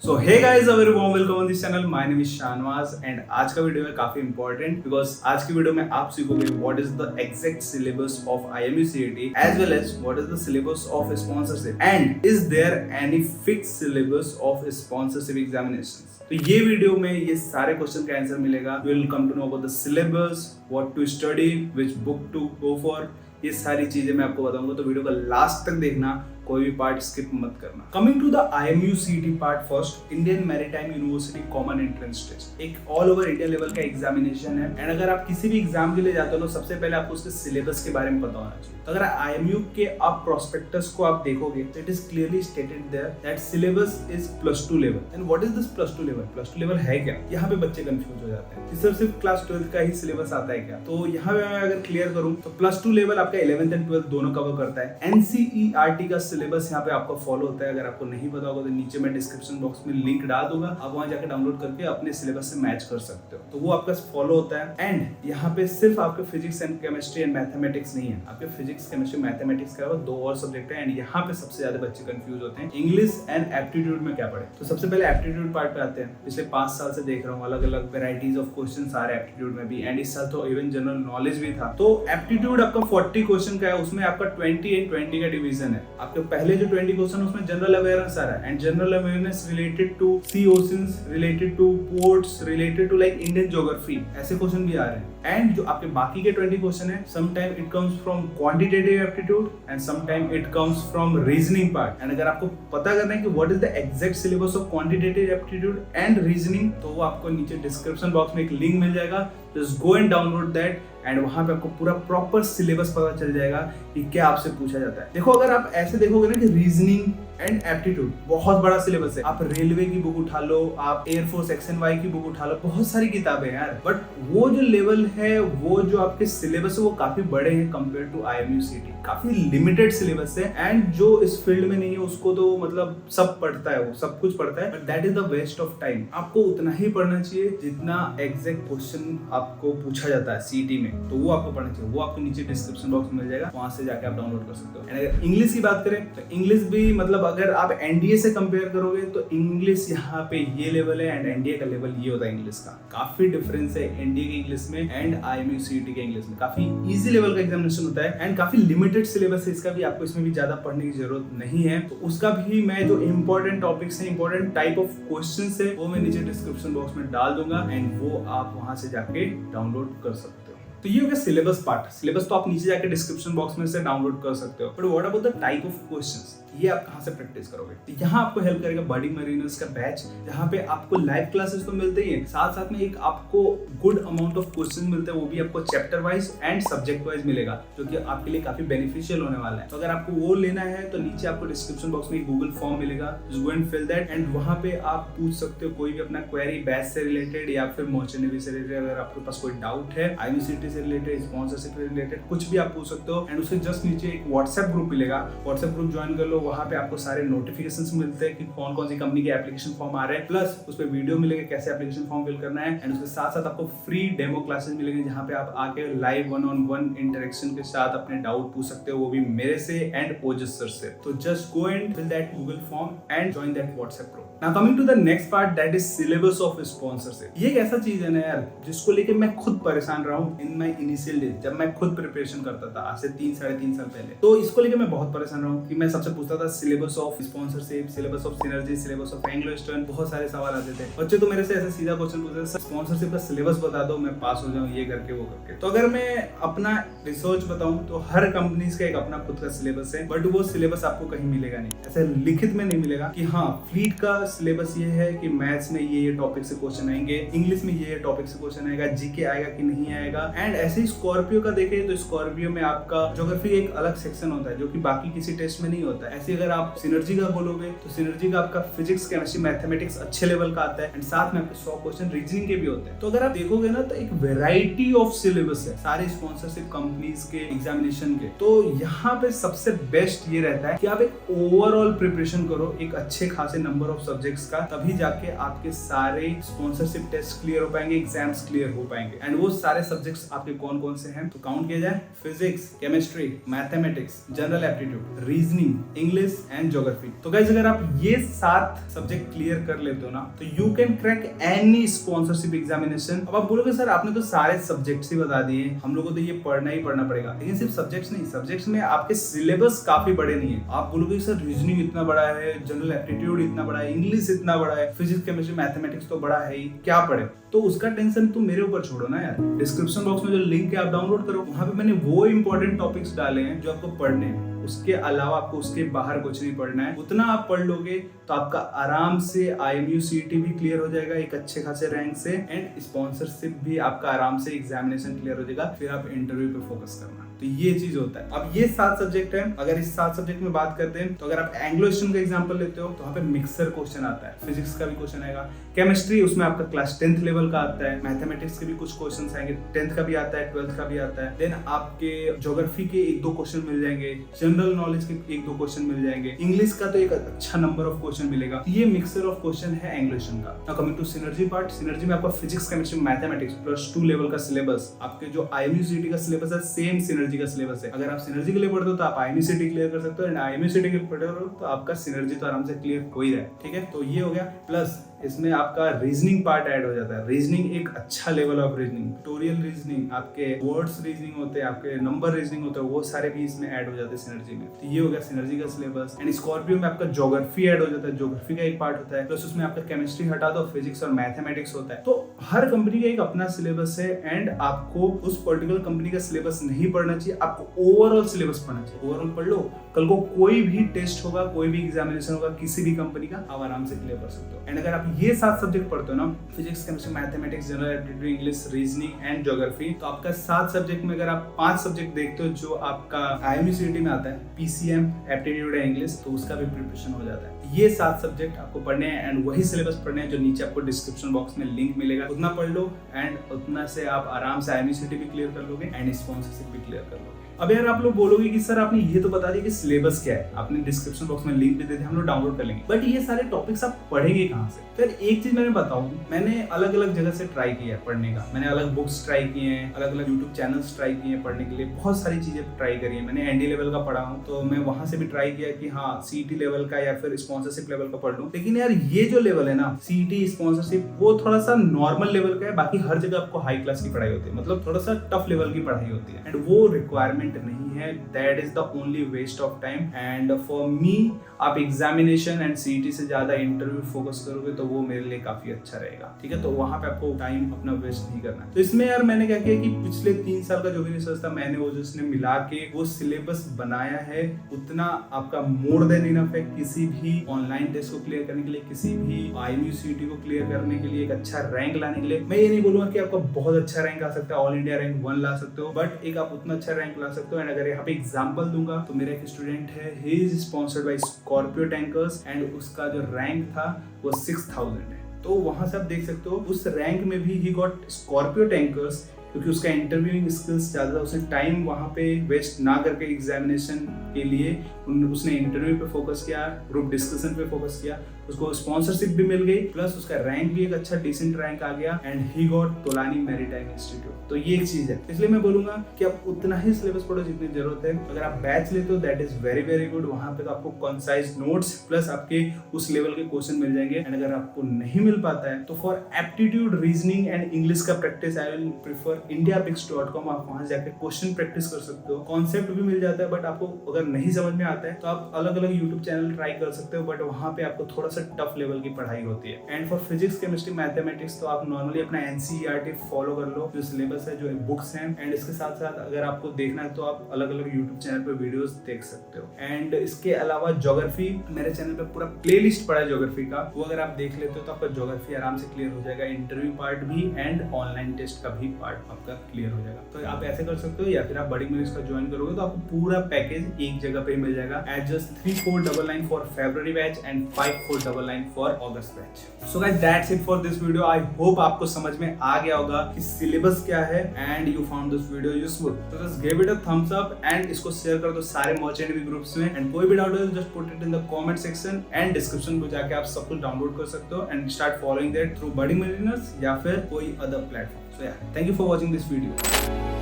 So hey guys, a very warm welcome on this channel. My name is Shahnawaz and आज का video है काफी important because आज की वीडियो में आप सीखोगे what is the exact syllabus of IMU CET as well as what is the syllabus of sponsorship and is there any fix syllabus of sponsorship examinations. तो ये वीडियो में ये सारे क्वेश्चन का आंसर मिलेगा। You will come to know about the syllabus, what to study, which book to go for, ये सारी चीजें मैं आपको बताऊंगा। तो वीडियो को लास्ट तक देखना, कोई भी पार्ट स्किप मत करना। Coming to the IMU CET part first, Indian maritime university common entrance test एक ऑल ओवर इंडिया लेवल का एग्जामिनेशन है। एंड अगर आप किसी भी एग्जाम के लिए जाते हो तो सबसे पहले आपको उसके सिलेबस के बारे में पता होना चाहिए। तो अगर IMU के आप प्रोस्पेक्टस को आप देखोगे तो it is clearly stated there that syllabus is +2 level. And what is this +2 level? +2 level है क्या? यहाँ पे बच्चे कंफ्यूज हो जाते हैं कि सिर्फ क्लास 12 का ही सिलेबस आता है क्या? तो यहाँ पे मैं अगर क्लियर करूँ तो +2 लेवल आपका 11th एंड 12th दोनों कवर करता है। NCERT का सिलेबस यहाँ पे आपको फॉलो होता है। अगर आपको नहीं पता होगा तो नीचे मैं डिस्क्रिप्शन बॉक्स में लिंक डाल दूंगा, आप वहां जाकर डाउनलोड करके अपने सिलेबस से मैच कर सकते हो। तो वो आपका फॉलो होता है। एंड यहाँ पे सिर्फ आपके physics and chemistry and mathematics नहीं है, आपके फिजिक्स केमिस्ट्री मैथमेटिक्स के अलावा 2 और सब्जेक्ट है। एंड यहाँ पे सबसे ज्यादा बच्चे कंफ्यूज होते हैं इंग्लिश एंड एप्टीट्यूड में क्या पढ़े। तो सबसे पहले एप्टीट्यूड पार्ट पे आते हैं। पिछले 5 साल से देख रहा हूँ अलग अलग वेराइटीज ऑफ क्वेश्चन आ रहे हैं एप्टीट्यूड में भी, एंड इस साल तो इवन जनरल नॉलेज भी था। तो एप्टीट्यूड आपका 40 क्वेश्चन का है, उसमें आपका 20 एंड 20 का डिवीजन है। आपके पहले जो 20 क्वेश्चन उसमें जनरल अवेयरनेस आ रहा है, and general awareness related to sea oceans, related to ports, related to like Indian geography, ऐसे क्वेश्चन भी आ रहे हैं। एंड जो आपके बाकी के 20 क्वेश्चन है, some time it comes from quantitative aptitude and some time it comes from reasoning part. And अगर आपको पता करना है कि what is the exact syllabus of quantitative aptitude and reasoning, तो वो आपको नीचे डिस्क्रिप्शन बॉक्स में एक लिंक मिल जाएगा। Just go and download that and वहां पे आपको पूरा प्रॉपर सिलेबस पता चल जाएगा कि क्या आपसे पूछा जाता है। देखो, अगर आप ऐसे देखोगे ना कि रीजनिंग एंड एप्टीट्यूड बहुत बड़ा सिलेबस है। आप रेलवे की बुक उठा लो, आप एयरफोर्स XNY की बुक उठा लो, बहुत सारी किताबें हैं यार। बट वो जो लेवल है, वो जो आपके सिलेबस है, वो काफी बड़े हैं कंपेयर टू IMU CET। काफी लिमिटेड सिलेबस है। एंड जो इस फील्ड में नहीं है उसको तो मतलब सब पढ़ता है, वो सब कुछ पढ़ता है, but that is the waste of time. आपको उतना ही पढ़ना चाहिए जितना एग्जैक्ट क्वेश्चन आपको पूछा जाता है CET में, तो वो आपको पढ़ना चाहिए। वो आपको नीचे डिस्क्रिप्शन बॉक्स में मिल जाएगा, वहां से जाके आप डाउनलोड कर सकते हो। एंड अगर इंग्लिश की बात करें तो इंग्लिश भी मतलब अगर आप NDA से कंपेयर करोगे तो इंग्लिश यहाँ पे ये लेवल है एंड NDA का लेवल ये होता है इंग्लिश का। काफी डिफरेंस है NDA के इंग्लिश में एंड IMU CET के इंग्लिश में। काफी इजी लेवल का एग्जामिनेशन होता है एंड काफी लिमिटेड सिलेबस है इसका भी, आपको इसमें भी ज्यादा पढ़ने की जरूरत नहीं है। तो उसका भी मैं जो इंपॉर्टेंट टॉपिक्स है, इंपॉर्टेंट टाइप ऑफ क्वेश्चंस है, वो मैं नीचे डिस्क्रिप्शन बॉक्स में डाल दूंगा एंड वो आप वहां से जाके डाउनलोड कर सकते हो। तो ये हो गया सिलेबस पार्ट। सिलेबस तो आप नीचे जाके डिस्क्रिप्शन बॉक्स में से डाउनलोड कर सकते हो। But what about the type of questions, ये आप कहां से प्रैक्टिस करोगे? तो यहाँ आपको हेल्प करेगा बर्डिंग मरीनर्स का बैच, जहाँ पे आपको लाइव क्लासेस तो मिलते ही है, साथ साथ में एक आपको गुड अमाउंट ऑफ क्वेश्चन मिलते हैं, वो भी आपको chapter wise and subject wise मिलेगा, जो कि आपके लिए काफी बेनिफिशियल होने वाला है। तो अगर आपको वो लेना है तो नीचे आपको डिस्क्रिप्शन बॉक्स में एक गूगल फॉर्म मिलेगा, just go and fill that and वहां पे आप पूछ सकते हो कोई भी अपना क्वेरी बैच से रिलेटेड या फिर मर्चेंट नेवी से रिलेटेड। अगर आपके पास कोई डाउट है IMU CET से रिलेटेड, स्पॉन्सरशिप से रिलेटेड, कुछ भी आप पूछ सकते हो। एंड उसके जस्ट नीचे एक व्हाट्सएप ग्रुप मिलेगा, व्हाट्सएप ग्रुप ज्वाइन कर लो। वहां पे आपको सारे नोटिफिकेशंस मिलते हैं कि कौन कौन सी कंपनी के एप्लीकेशन फॉर्म आ रहे हैं, प्लस उस पे वीडियो मिलेगा कैसे एप्लीकेशन फॉर्म फिल करना है। एंड उसके साथ साथ आपको फ्री डेमो क्लासेस मिलेंगे, जहां पे आप आके लाइव 1-on-1 इंटरेक्शन के साथ अपने डाउट पूछ सकते हो, वो भी मेरे से एंड ओजस सर से। तो just go and fill that Google form and join that WhatsApp group. Now coming to the next part, that is syllabus of sponsorship. ये एक ऐसा चीज है ना यार, जिसको लेके मैं खुद परेशान रहा हूँ इन माय इनिशियल डेज, जब मैं खुद प्रिपरेशन करता था आज से 3-3.5 साल पहले। तो इसको लेके मैं बहुत परेशान रहा हूँ कि मैं सबसे पूछता था syllabus of sponsorship, syllabus of synergy, syllabus of Anglo eastern, बहुत सारे सवाल आते थे। बच्चे तो मेरे से ऐसा सीधा क्वेश्चन पूछते थे, सर स्पॉन्सरशिप का सिलेबस बता दो, मैं पास हो जाऊं, ये करके वो करके। तो अगर मैं अपना रिसर्च बताऊं तो हर कंपनीज का एक अपना खुद का सिलेबस है, बट वो सिलेबस आपको कहीं मिलेगा नहीं, ऐसे लिखित में नहीं मिलेगा कि हाँ फ्लीट का सिलेबस ये है कि मैथ्स में ये टॉपिक से क्वेश्चन आएंगे, इंग्लिश में ये टॉपिक से क्वेश्चन आएगा, जीके आएगा कि नहीं आएगा। एंड ऐसे ही स्कॉर्पियो का देखें तो स्कॉर्पियो में आपका ज्योग्राफी एक अलग सेक्शन होता है जो कि बाकी किसी टेस्ट में नहीं होता है। ऐसे अगर आप सिनर्जी का बोलोगे तो सिनर्जी का आपका फिजिक्स केमिस्ट्री मैथमेटिक्स अच्छे लेवल का आता है एंड साथ में आपके 100 क्वेश्चन रीजनिंग के भी होते हैं। तो अगर आप देखोगे ना तो एक वैरायटी ऑफ सिलेबस है सारे स्पॉन्सरशिप कंपनीज के एग्जामिनेशन के। तो यहाँ पे सबसे बेस्ट ये रहता है कि आप एक ओवरऑल प्रिपरेशन करो, एक अच्छे खासे नंबर ऑफ सब्जेक्ट्स का, तभी जाके आपके सारे स्पॉन्सरशिप टेस्ट क्लियर हो पाएंगे, एग्जाम्स क्लियर हो पाएंगे। एंड वो सारे सब्जेक्ट्स आपके कौन कौन से हैं तो काउंट किया जाए, physics, chemistry, mathematics, general aptitude, reasoning, English and geography. तो गाइस अगर आप ये 7 सब्जेक्ट क्लियर कर लेते हो ना तो you can crack any sponsorship examination. अब आप बोलोगे सर आपने तो सारे सब्जेक्ट्स ही बता दिए, हम लोगों को तो ये पढ़ना ही पढ़ना पड़ेगा, लेकिन सिर्फ सब्जेक्ट्स नहीं, सब्जेक्ट्स में आपके सिलेबस काफी बड़े नहीं है। आप बोलोगे सर रीजनिंग इतना बड़ा है, जनरल एप्टीट्यूड इतना बड़ा है, इंग्लिश इतना बड़ा है, फिजिक्स, केमिस्ट्री, मैथमेटिक्स तो बड़ा है ही, क्या पढ़े? तो उसका टेंशन तुम मेरे ऊपर छोड़ो ना यार। डिस्क्रिप्शन बॉक्स में जो लिंक है आप डाउनलोड करो, वहां पे मैंने वो इंपॉर्टेंट टॉपिक्स डाले हैं जो आपको पढ़ने हैं। उसके अलावा आपको उसके बाहर कुछ नहीं पढ़ना है। उतना आप पढ़ लोगे तो आपका आराम से IMU CET भी क्लियर हो जाएगा एक अच्छे खासे रैंक से, एंड स्पॉन्सरशिप भी आपका आराम से एग्जामिनेशन क्लियर हो जाएगा। फिर आप इंटरव्यू पे फोकस करना। तो ये चीज होता है। अब ये 7 सब्जेक्ट है। अगर इस 7 सब्जेक्ट में बात करते हैं तो अगर आप एंग्लो एशियन का एग्जांपल लेते हो तो वहाँ पे मिक्सर क्वेश्चन आता है, फिजिक्स का भी क्वेश्चन आएगा, केमिस्ट्री उसमें आपका क्लास 10th लेवल का आता है, मैथमेटिक्स के भी कुछ क्वेश्चन आएंगे, 10th का भी आता है, 12th का भी आता है। देन आपके ज्योग्राफी के 1-2 क्वेश्चन मिल जाएंगे, जनरल नॉलेज के 1-2 क्वेश्चन मिल जाएंगे, इंग्लिश का तो एक अच्छा नंबर ऑफ क्वेश्चन मिलेगा। ये मिक्सर ऑफ क्वेश्चन है एंग्लो एशियन का। Now coming to synergy part, synergy में आपका फिजिक्स, केमिस्ट्री, मैथमेटिक्स +2 लेवल का सिलेबस, आपके जो IMU CET का सिलेबस है सेम सिनर्जी का सिलेबस है। अगर आप सिनर्जी के लिए पढ़ते हो तो आप IMU CET क्लियर कर सकते हो, एंड IMU CET के लिए पढ़ते हो तो आपका सिनर्जी तो आराम से क्लियर हो ही रहा है। ठीक है, तो ये हो गया। प्लस इसमें आपका रीजनिंग पार्ट ऐड हो जाता है। रीजनिंग एक अच्छा level of reasoning, pictorial reasoning, आपके वर्ड्स रीजनिंग होते हैं, आपके नंबर रीजनिंग होता है, वो सारे भी इसमें ऐड हो जाते हैं सिनर्जी में। तो ये हो गया सिनर्जी का सिलेबस। एंड स्कॉर्पियो में आपका ज्योग्राफी ऐड हो जाता है, ज्योग्राफी का एक पार्ट होता है, प्लस उसमें आपका केमिस्ट्री हटा दो, फिजिक्स और मैथमेटिक्स होता है। तो हर कंपनी का एक अपना सिलेबस है, एंड आपको उस पर्टिकुलर कंपनी का सिलेबस नहीं पढ़ना चाहिए, आपको ओवरऑल सिलेबस पढ़ना चाहिए। ओवरऑल पढ़ लो, कल को कोई भी टेस्ट होगा, कोई भी एग्जामिनेशन होगा किसी भी कंपनी का, आप आराम से क्लियर कर सकते हो। एंड अगर आप ये 7 सब्जेक्ट पढ़ते हो ना, physics, chemistry, mathematics, general aptitude, English, reasoning and geography, तो आपका 7 सब्जेक्ट में अगर आप 5 सब्जेक्ट देखते हो जो आपका IMU CET में आता है, PCM, एप्टीट्यूड है, इंग्लिश, तो उसका भी प्रिपरेशन हो जाता है। ये 7 सब्जेक्ट आपको पढ़ने हैं, एंड वही सिलेबस पढ़ने हैं जो नीचे आपको डिस्क्रिप्शन बॉक्स में लिंक मिलेगा, उतना पढ़ लो, एंड उतना से आप आराम से IMU CET भी क्लियर कर लोगे एंड स्पॉन्सरशिप भी क्लियर कर लोगे। अब यार आप लोग बोलोगे कि सर आपने ये तो बता दिया कि सिलेबस क्या है, आपने डिस्क्रिप्शन बॉक्स में लिंक भी दे दिया, हम लोग डाउनलोड कर लेंगे, बट ये सारे टॉपिक्स आप पढ़ेंगे कहाँ से? फिर एक चीज मैंने बताऊं, मैंने अलग अलग जगह से ट्राई किया है पढ़ने का। मैंने अलग बुक्स ट्राई किए हैं, अलग अलग यूट्यूब चैनल्स ट्राई किए हैं पढ़ने के लिए, बहुत सारी चीजें ट्राई करी है। मैंने ND लेवल का पढ़ा हूँ तो मैं वहां से भी ट्राई किया कि हाँ CET लेवल का या फिर स्पॉन्सरशिप लेवल का पढ़ लूं। लेकिन यार ये जो लेवल है ना CET स्पॉन्सरशिप, वो थोड़ा सा नॉर्मल लेवल का है, बाकी हर जगह आपको हाई क्लास की पढ़ाई होती है, मतलब थोड़ा सा टफ लेवल की पढ़ाई होती है, एंड वो रिक्वायरमेंट नहीं है। That is the only waste of time, and for me आप एग्जामिनेशन एंड CET से ज्यादा इंटरव्यू फोकस करोगे तो वो मेरे लिए काफी अच्छा रहेगा। ठीक है, तो वहां पे आपको टाइम अपना वेस्ट नहीं करना है। तो इसमें यार मैंने क्या किया कि पिछले 3 साल का जो भी रिसर्च था मैंने वो जिसने मिला के वो सिलेबस बनाया है, उतना आपका मोर देन इनफ है किसी भी ऑनलाइन टेस्ट को क्लियर करने के लिए, किसी भी IMU CET को क्लियर करने के लिए, एक अच्छा रैंक लाने के लिए। मैं ये नहीं बोलूंगा कि आपका बहुत अच्छा रैंक आ सकता है, ऑल इंडिया रैंक 1 ला सकते हो, बट एक आप उतना अच्छा रैंक ला सकते हो। एंड अगर यहाँ पे एग्जाम्पल दूंगा तो मेरा एक स्टूडेंट है, he is sponsored by Scorpio tankers, and उसका जो रैंक था वो 6000 है। तो वहां से आप देख सकते हो उस रैंक में भी ही गॉट स्कॉर्पियो टैंकर्स, क्योंकि उसका इंटरव्यूइंग स्किल्स ज्यादा था। उसने टाइम वहां पे वेस्ट ना करके एग्जामिनेशन के लिए उसने इंटरव्यू पे फोकस किया, ग्रुप डिस्कशन पे फोकस किया, उसको स्पॉन्सरशिप भी मिल गई, प्लस उसका रैंक भी एक अच्छा डिसेंट रैंक आ गया, and he got Tolani maritime institute. तो ये एक चीज है, इसलिए मैं बोलूंगा कि आप उतना ही सिलेबस पढ़ो जितनी जरूरत है। अगर आप बैच लेते हो that is very very good, वहां पे तो आपको कंसाइज नोट्स प्लस आपके उस लेवल के क्वेश्चन मिल जाएंगे। एंड अगर आपको नहीं मिल पाता है तो for aptitude, reasoning and English का practice I will prefer indiapix.com। आप वहां जाकर क्वेश्चन प्रैक्टिस कर सकते हो, कॉन्सेप्ट भी मिल जाता है, बट आपको अगर नहीं समझ में आता है तो आप अलग अलग यूट्यूब चैनल ट्राई कर सकते हो, बट वहां पे आपको थोड़ा सा टफ लेवल की पढ़ाई होती है। And for physics, chemistry, mathematics तो आप नॉर्मली अपना NCERT फॉलो कर लो, जो सिलेबस है, जो बुक्स हैं। एंड इसके साथ साथ अगर आपको देखना है तो आप अलग अलग यूट्यूब चैनल पे वीडियोस देख सकते हो। एंड इसके अलावा ज्योग्राफी, मेरे चैनल पे पूरा प्लेलिस्ट पड़ा है ज्योग्राफी का, वो अगर आप देख लेते हो तो आपका ज्योग्राफी आराम से क्लियर हो जाएगा, इंटरव्यू पार्ट भी एंड ऑनलाइन टेस्ट का भी पार्ट आपका क्लियर हो जाएगा। तो आप ऐसे कर सकते हो, या फिर आप बड़ी मेरिट्स का ज्वाइन करोगे तो आपको पूरा पैकेज एक जगह पे मिल जाएगा at just 3499 for February batch and 5499 899 for August batch. So guys that's it for this video. I hope आपको समझ में आ गया होगा कि सिलेबस क्या है and you found this video useful. तो just give it a thumbs up and इसको शेयर कर दो सारे मर्चेंट भी ग्रुप्स में। एंड कोई भी डाउट है just put it in the comment section and description में जाके आप सब कुछ डाउनलोड कर सकते हो and start following that through budding millionaires या फिर कोई अदर प्लेटफॉर्म। सो या thank you for watching this video.